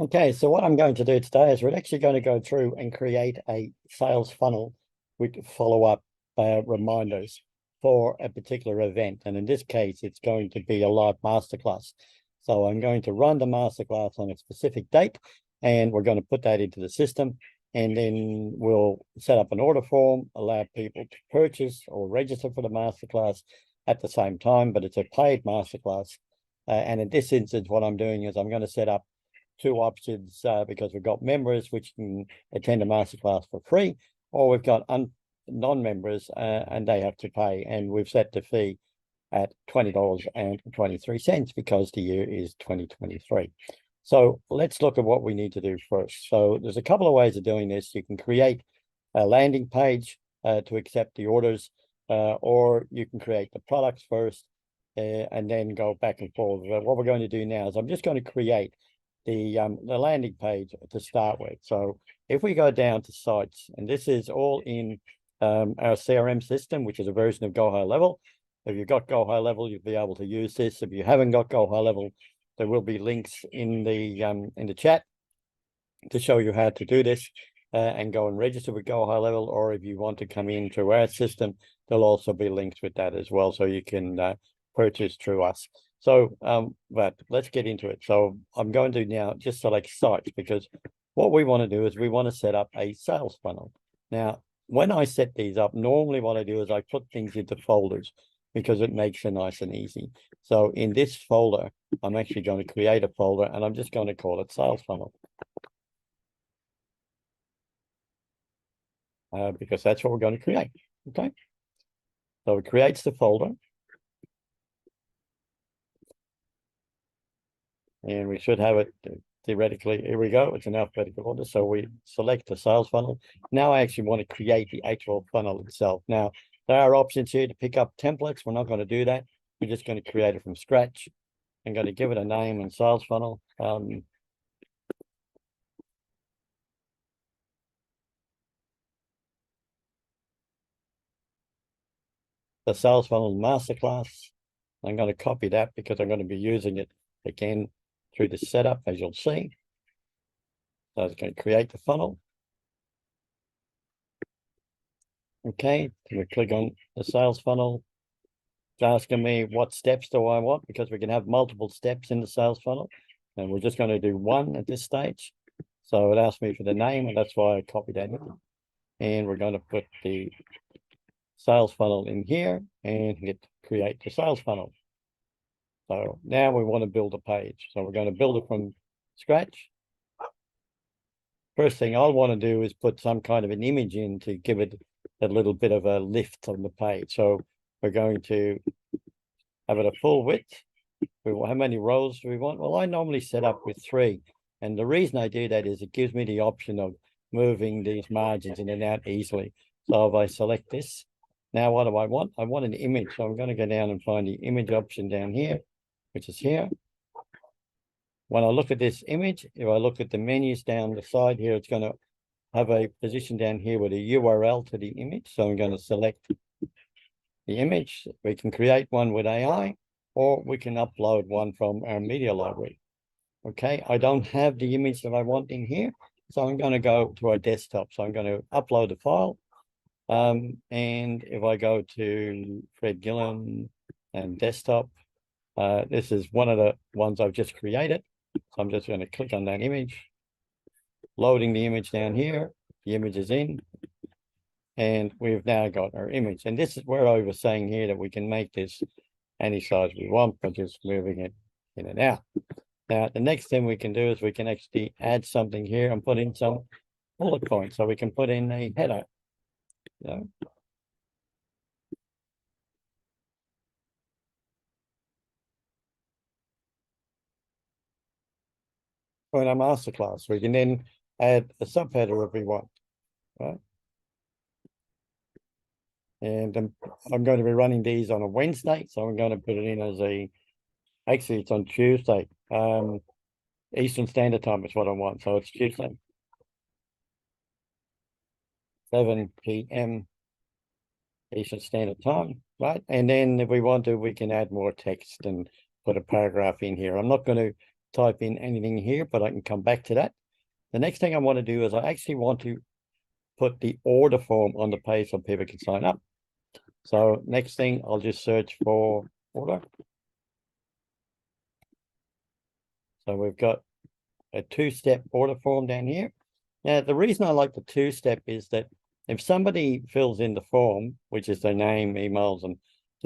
Okay, so what I'm going to do today is we're actually going to go through and create a sales funnel with follow-up reminders for a particular event. And in this case, it's going to be a live masterclass. So I'm going to run the masterclass on a specific date, and we're going to put that into the system. And then we'll set up an order form, allow people to purchase or register for the masterclass at the same time, but it's a paid masterclass. And in this instance, what I'm doing is I'm going to set up two options because we've got members which can attend a masterclass for free, or we've got non-members and they have to pay. And we've set the fee at $20.23 because the year is 2023. So let's look at what we need to do first. So there's a couple of ways of doing this. You can create a landing page to accept the orders, or you can create the products first and then go back and forth. What we're going to do now is I'm just going to create the landing page to start with. So if we go down to sites, and this is all in our CRM system, which is a version of Go Highlevel. If you've got Go Highlevel, you'll be able to use this. If you haven't got Go Highlevel, there will be links in the chat to show you how to do this and go and register with Go Highlevel. Or if you want to come into our system, there'll also be links with that as well, so you can purchase through us. So, but let's get into it. So I'm going to now just select sites, because what we want to do is we want to set up a sales funnel. Now, when I set these up, normally what I do is I put things into folders because it makes it nice and easy. So in this folder, I'm actually going to create a folder, and I'm just going to call it sales funnel. Because that's what we're going to create. Okay. So it creates the folder. And we should have it theoretically. Here we go. It's in alphabetical order. So we select the sales funnel. Now I actually want to create the actual funnel itself. Now, there are options here to pick up templates. We're not going to do that. We're just going to create it from scratch. I'm going to give it a name and sales funnel. The sales funnel masterclass. I'm going to copy that because I'm going to be using it again through the setup, as you'll see. So it's going to create the funnel. Okay, so we click on the sales funnel. It's asking me what steps do I want, because we can have multiple steps in the sales funnel, and we're just going to do one at this stage. So it asked me for the name, and that's why I copied that in. And we're going to put the sales funnel in here and hit create the sales funnel. So now we want to build a page. So we're going to build it from scratch. First thing I'll want to do is put some kind of an image in to give it a little bit of a lift on the page. So we're going to have it a full width. How many rows do we want? Well, I normally set up with 3. And the reason I do that is it gives me the option of moving these margins in and out easily. So if I select this, now what do I want? I want an image. So I'm going to go down and find the image option down here, which is here. When I look at this image, if I look at the menus down the side here, it's going to have a position down here with a URL to the image. So I'm going to select the image. We can create one with AI, or we can upload one from our media library. Okay, I don't have the image that I want in here, so I'm going to go to our desktop. So I'm going to upload the file. And if I go to Fred Gillen and desktop, this is one of the ones I've just created. So I'm just going to click on that image, loading the image down here. The image is in, and we've now got our image. And this is where I was saying here that we can make this any size we want by just moving it in and out. Now, the next thing we can do is we can actually add something here and put in some bullet points. So we can put in a header. For our masterclass, we can then add a subheader if we want, right? And I'm going to be running these on a Wednesday, so I'm going to put it in as actually it's on Tuesday. Eastern Standard Time is what I want, so it's Tuesday, 7 p.m. Eastern Standard Time, right? And then if we want to, we can add more text and put a paragraph in here. I'm not going to type in anything here, but I can come back to that. The next thing I want to do is I actually want to put the order form on the page so people can sign up. So next thing, I'll just search for order. So we've got a two-step order form down here. Now, the reason I like the two-step is that if somebody fills in the form, which is their name, emails, and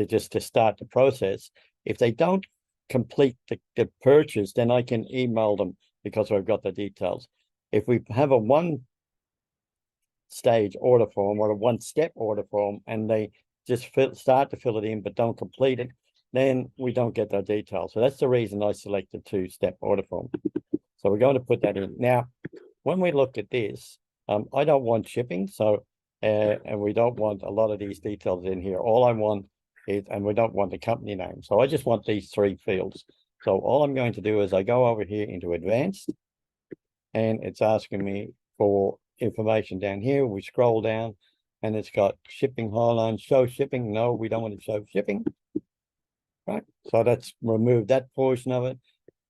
just to start the process, if they don't complete the purchase, then I can email them because I've got the details. If we have a one-stage order form or a one-step order form and they just start to fill it in but don't complete it, then we don't get their details. So that's the reason I selected two-step order form. So we're going to put that in. Now, when we look at this, I don't want shipping, so and we don't want a lot of these details in here. All I want is, and we don't want the company name. So I just want these three fields. So all I'm going to do is I go over here into advanced, and it's asking me for information down here. We scroll down, and it's got shipping highline, show shipping. No, we don't want to show shipping. Right, so let's remove that portion of it.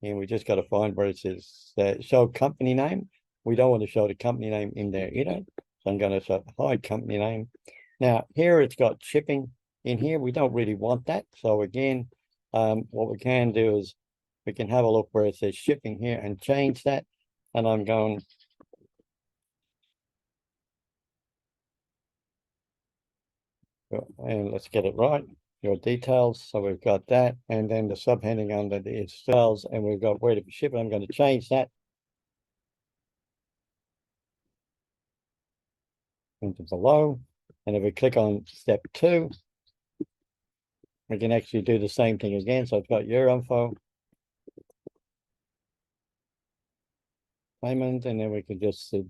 And we just got to find where it says show company name. We don't want to show the company name in there either. So I'm going to hide company name. Now here it's got shipping in here. We don't really want that. So again, what we can do is we can have a look where it says shipping here and change that. And I'm going and let's get it right. Your details. So we've got that, and then the subheading under the sales, and we've got where to be shipped. I'm going to change that into below. And if we click on step 2, we can actually do the same thing again. So it's got your info, payment, and then we can just see.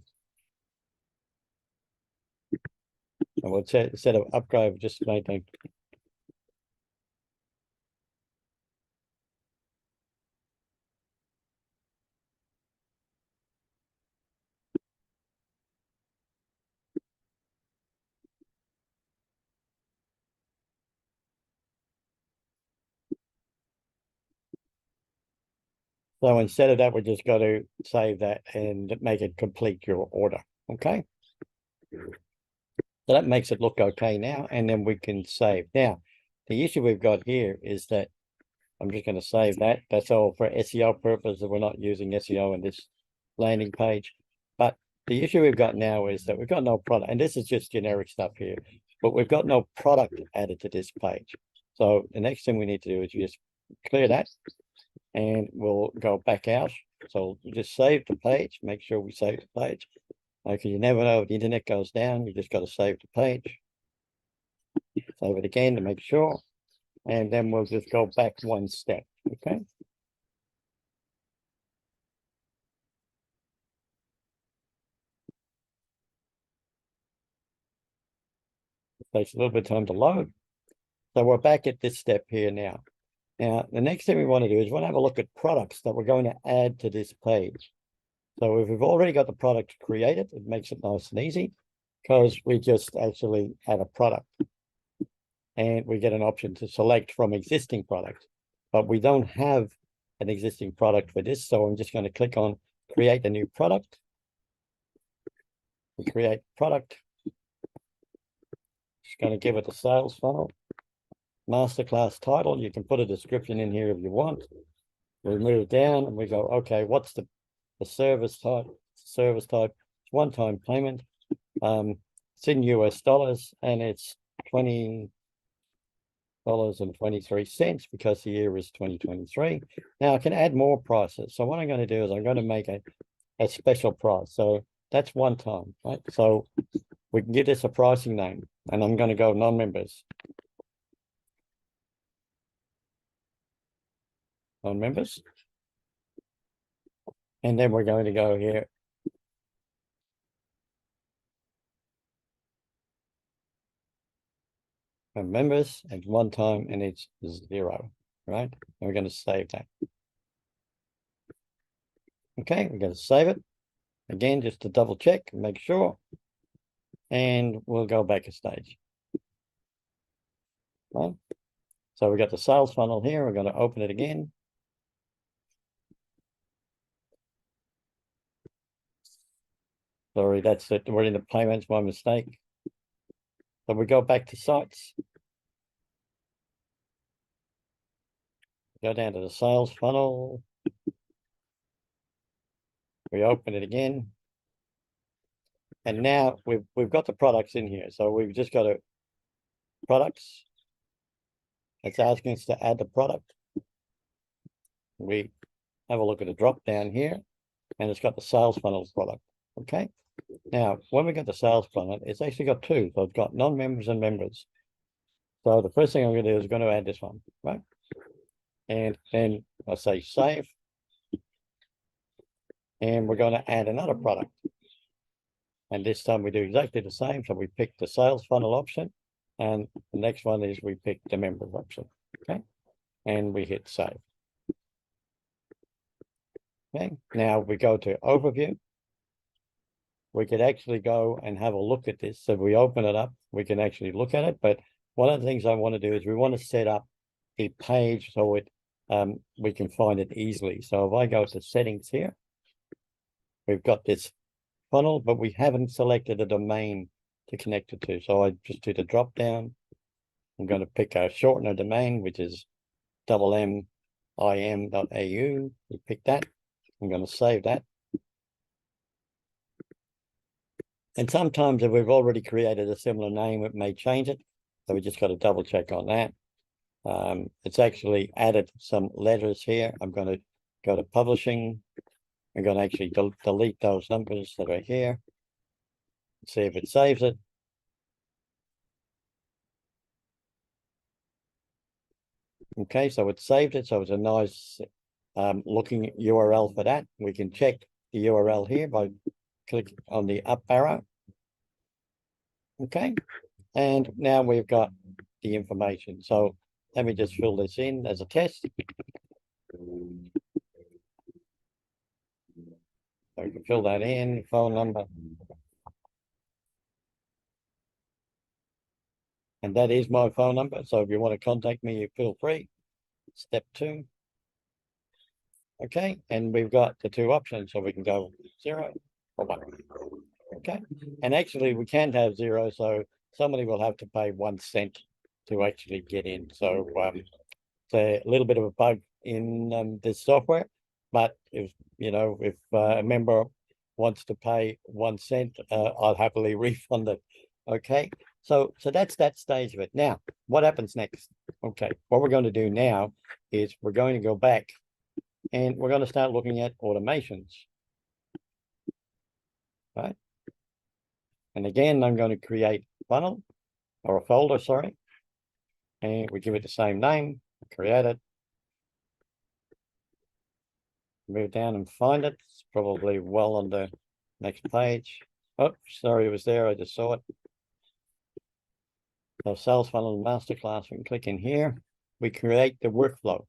And we'll set of upgrade just anything. So instead of that, we just got to save that and make it complete your order. Okay. So that makes it look okay now, and then we can save. Now, the issue we've got here is that I'm just going to save that. That's all for SEO purposes. We're not using SEO in this landing page. But the issue we've got now is that we've got no product, and this is just generic stuff here, but we've got no product added to this page. So the next thing we need to do is just clear that, and we'll go back out. So we just save the page, make sure we save the page. Okay, you never know if the internet goes down, you just got to save the page. Save it again to make sure. And then we'll just go back one step, okay? It takes a little bit of time to load. So we're back at this step here now. Now, the next thing we want to do is we want to have a look at products that we're going to add to this page. So if we've already got the product created, it makes it nice and easy because we just actually add a product. And we get an option to select from existing products. But we don't have an existing product for this, so I'm just going to click on create a new product. We create product. Just going to give it a sales funnel. Masterclass title. You can put a description in here if you want. We move down and we go, okay, what's the service type? Service type, it's one-time payment. It's in US dollars and it's $20.23 because the year is 2023. Now I can add more prices. So what I'm going to do is I'm going to make a special price. So that's one time, right? So we can give this a pricing name, and I'm going to go non-members. Non-members. And then we're going to go here. And members at one time, and it's 0, right? And we're going to save that. Okay, we're going to save it. Again, just to double check and make sure. And we'll go back a stage. Right? So we've got the sales funnel here. We're going to open it again. Sorry, that's it. We're in the payments, my mistake. So we go back to sites. Go down to the sales funnel. We open it again. And now we've got the products in here. So we've just got to products. It's asking us to add the product. We have a look at the drop down here, and it's got the sales funnel product. Okay. Now, when we get the sales funnel, it's actually got two. So it's got non-members and members. So the first thing I'm going to do is going to add this one, right? And then I say save. And we're going to add another product. And this time we do exactly the same. So we pick the sales funnel option. And the next one is we pick the members option. Okay. And we hit save. Okay. Now we go to overview. We could actually go and have a look at this. So if we open it up, we can actually look at it. But one of the things I want to do is we want to set up the page so it we can find it easily. So if I go to settings here, we've got this funnel, but we haven't selected a domain to connect it to. So I just do the drop down. I'm going to pick a shortener domain, which is mim.au. We pick that. I'm going to save that. And sometimes if we've already created a similar name, it may change it. So we just got to double check on that. It's actually added some letters here. I'm going to go to publishing. I'm going to actually delete those numbers that are here. See if it saves it. Okay, so it saved it. So it's a nice looking URL for that. We can check the URL here by clicking on the up arrow. Okay, and now we've got the information. So let me just fill this in as a test. So we can fill that in, phone number. And that is my phone number. So if you want to contact me, you feel free. Step 2. Okay, and we've got the two options. So we can go 0 or 1. Okay, and actually we can't have 0. So somebody will have to pay 1 cent to actually get in. So it's a little bit of a bug in this software. But if a member wants to pay 1 cent, I'll happily refund it. Okay, so that's that stage of it. Now, what happens next? Okay, what we're going to do now is we're going to go back and we're going to start looking at automations. Right? And again, I'm going to create a funnel or a folder, sorry. And we give it the same name, create it. Move down and find it. It's probably well on the next page. Oh, sorry, it was there. I just saw it. So sales funnel masterclass, we can click in here. We create the workflow.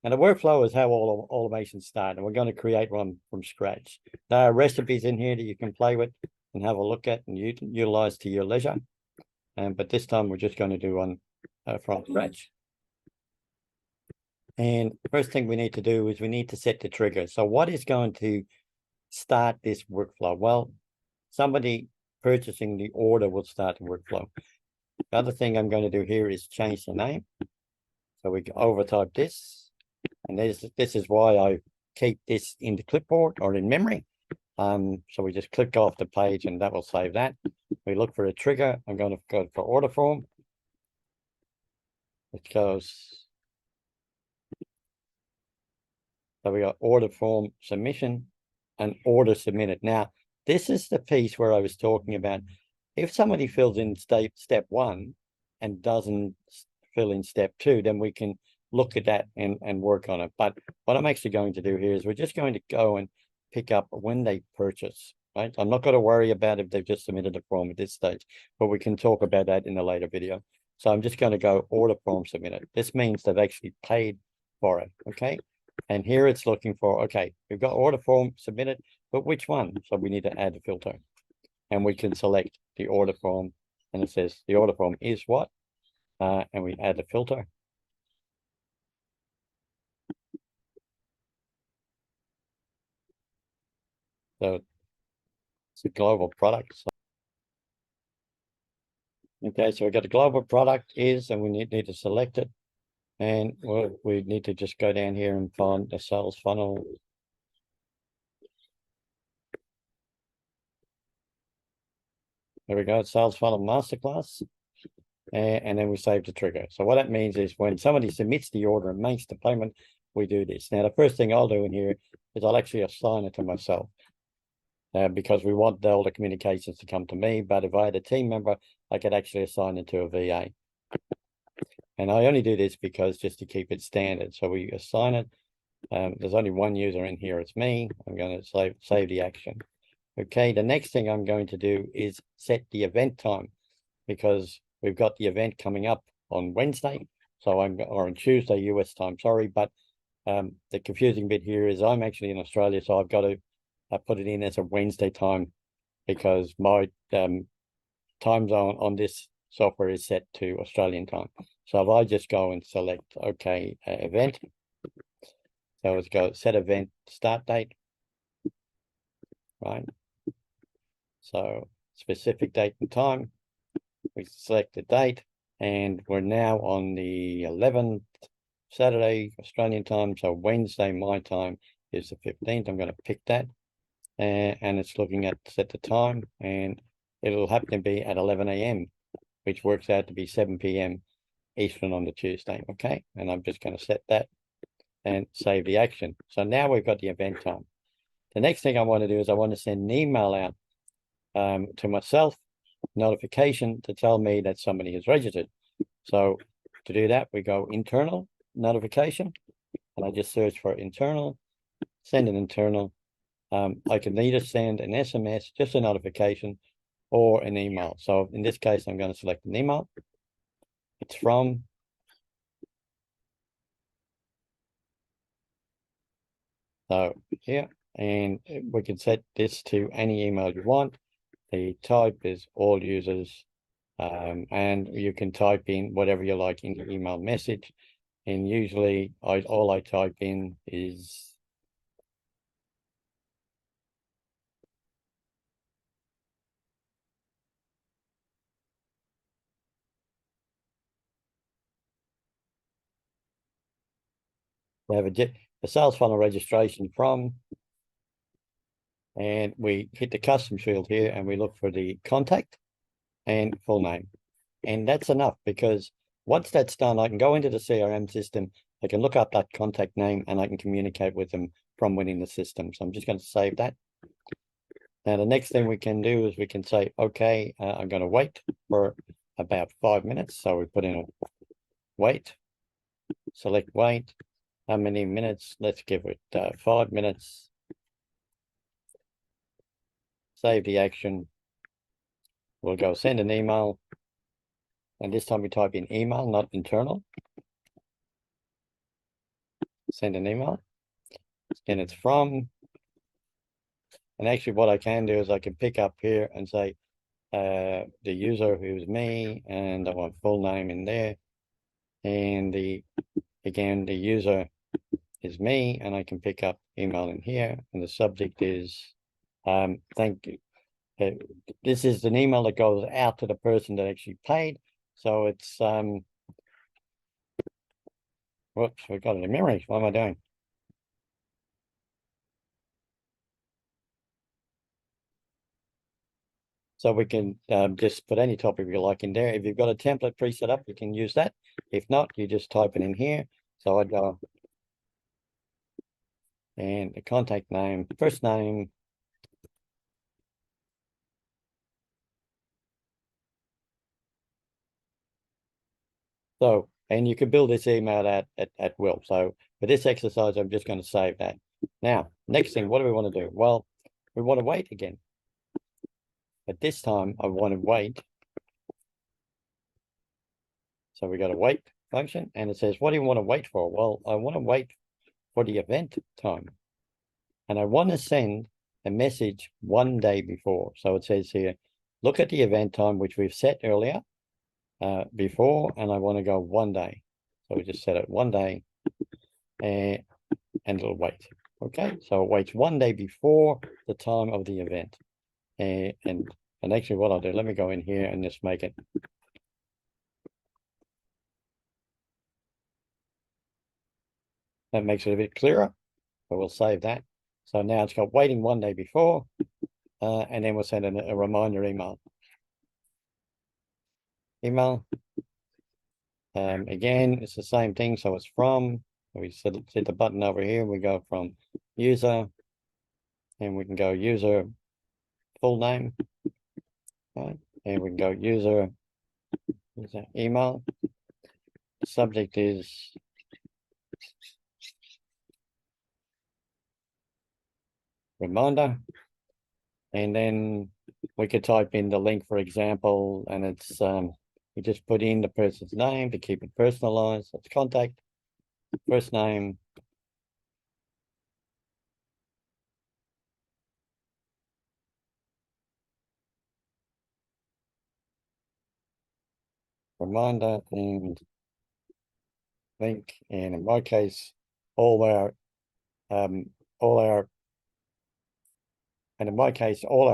And the workflow is how all automations start. And we're going to create one from scratch. There are recipes in here that you can play with and have a look at and utilize to your leisure. But this time we're just going to do one from scratch. And the first thing we need to do is we need to set the trigger. So what is going to start this workflow? Well, somebody purchasing the order will start the workflow. The other thing I'm going to do here is change the name. So we can overtype this. And this is why I keep this in the clipboard or in memory. So we just click off the page and that will save that. We look for a trigger. I'm going to go for order form. It goes. So we got order form submission and order submitted. Now, this is the piece where I was talking about. If somebody fills in step 1 and doesn't fill in step 2, then we can look at that and work on it. But what I'm actually going to do here is we're just going to go and pick up when they purchase, right? I'm not going to worry about if they've just submitted a form at this stage, but we can talk about that in a later video. So I'm just going to go order form submitted. This means they've actually paid for it, okay? And here it's looking for, okay, we've got order form submitted, but which one? So we need to add a filter. And we can select the order form, and it says the order form is what? And we add a filter. So It's a global product. So, okay, so we got the global product is, and we need to select it. And we need to just go down here and find the sales funnel. There we go, sales funnel masterclass. And then we save the trigger. So what that means is when somebody submits the order and makes the payment, we do this. Now, the first thing I'll do in here is I'll actually assign it to myself because we want all the communications to come to me. But if I had a team member, I could actually assign it to a VA. And I only do this because just to keep it standard. So we assign it. There's only one user in here. It's me. I'm going to save the action. Okay, the next thing I'm going to do is set the event time because we've got the event coming up on Wednesday. So or on Tuesday, US time, sorry. But the confusing bit here is I'm actually in Australia. So I've got to put it in as a Wednesday time because my time zone on this software is set to Australian time. So if I just go and select, okay, event. So let's go set event start date, right? So specific date and time. We select the date and we're now on the 11th, Saturday, Australian time. So Wednesday, my time is the 15th. I'm going to pick that and it's looking at set the time and it'll happen to be at 11 a.m., which works out to be 7 p.m. Eastern on the Tuesday. Okay. And I'm just going to set that and save the action. So now we've got the event time. The next thing I want to do is I want to send an email out to myself, notification to tell me that somebody is registered. So to do that, we go internal notification, and I just search for internal, send an internal. I can either send an SMS, just a notification, or an email. So in this case, I'm going to select an email. It's from. So here, and we can set this to any email you want. The type is all users, and you can type in whatever you like in the email message. And usually all I type in is we have a sales funnel registration from, and we hit the custom field here and we look for the contact and full name. And that's enough because once that's done, I can go into the CRM system, I can look up that contact name and I can communicate with them from within the system. So I'm just going to save that. Now, the next thing we can do is we can say, okay, I'm going to wait for about 5 minutes. So we put in a wait, select wait. How many minutes? Let's give it 5 minutes. Save the action. We'll go send an email. And this time we type in email, not internal. Send an email. And it's from. And actually what I can do is I can pick up here and say the user who's me, and I want full name in there. And again, the user is me, and I can pick up email in here. And the subject is thank you. This is an email that goes out to the person that actually paid. So it's whoops, we got it in memory. What am I doing? So we can just put any topic you like in there. If you've got a template pre-set up, you can use that. If not, you just type it in here. So I'd go and the contact name, first name. So, and you can build this email at will. So for this exercise, I'm just going to save that. Now, next thing, what do we want to do? Well, we want to wait again. But this time I want to wait. So we got a wait function and it says, what do you want to wait for? Well, I want to wait for the event time. And I want to send a message 1 day before. So it says here, look at the event time, which we've set earlier before, and I want to go 1 day. So we just set it 1 day and it'll wait. Okay, so it waits 1 day before the time of the event. And actually what I'll do, let me go in here and just make it. That makes it a bit clearer. So we'll save that. So now it's got waiting 1 day before, and then we'll send a reminder email. Again, it's the same thing. So it's from, we set the button over here. We go from user, and we can go user full name, right? And we can go user email. The subject is reminder. And then we could type in the link, for example, and it's you just put in the person's name to keep it personalized. It's contact, first name, reminder, and link. And in my case, all our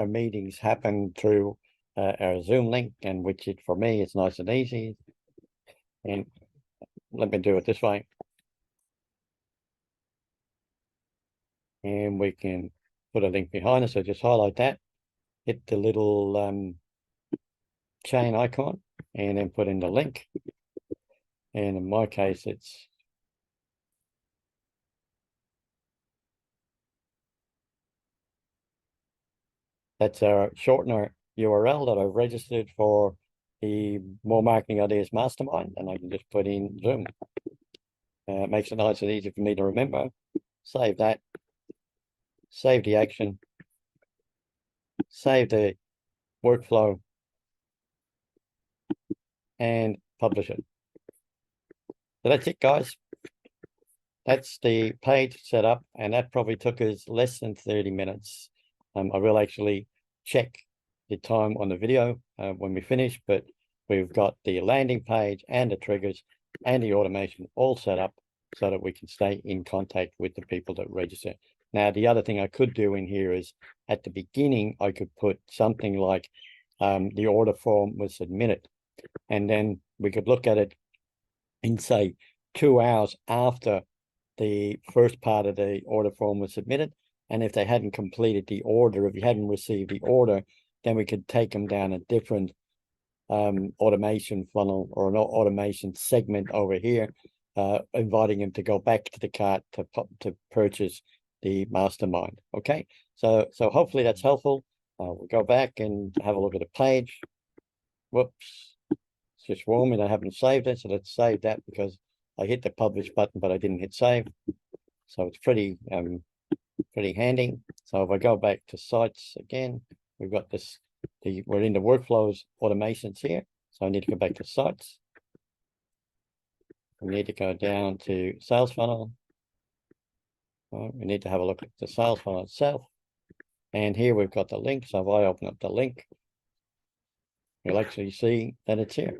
meetings happen through our Zoom link, and which for me, it's nice and easy. And let me do it this way. And we can put a link behind it. So just highlight that, hit the little chain icon, and then put in the link. And in my case, that's our shortener URL that I've registered for the More Marketing Ideas Mastermind, and I can just put in Zoom. It makes it nice and easy for me to remember. Save that, save the action, save the workflow, and publish it. So that's it, guys. That's the page set up, and that probably took us less than 30 minutes. I will actually check the time on the video when we finish, but we've got the landing page and the triggers and the automation all set up so that we can stay in contact with the people that register. Now, the other thing I could do in here is at the beginning, I could put something like the order form was submitted, and then we could look at it in, say, 2 hours after the first part of the order form was submitted. And if they hadn't completed the order, if you hadn't received the order, then we could take them down a different automation funnel or an automation segment over here, inviting them to go back to the cart to purchase the mastermind. Okay, so hopefully that's helpful. We'll go back and have a look at the page. Whoops, it's just warm and I haven't saved it, so let's save that because I hit the publish button, but I didn't hit save. So it's pretty handy. So if I go back to sites again, we've got this, we're in the workflows automations here. So I need to go back to sites. We need to go down to sales funnel. We need to have a look at the sales funnel itself. And here we've got the link. So if I open up the link, you'll actually see that it's here.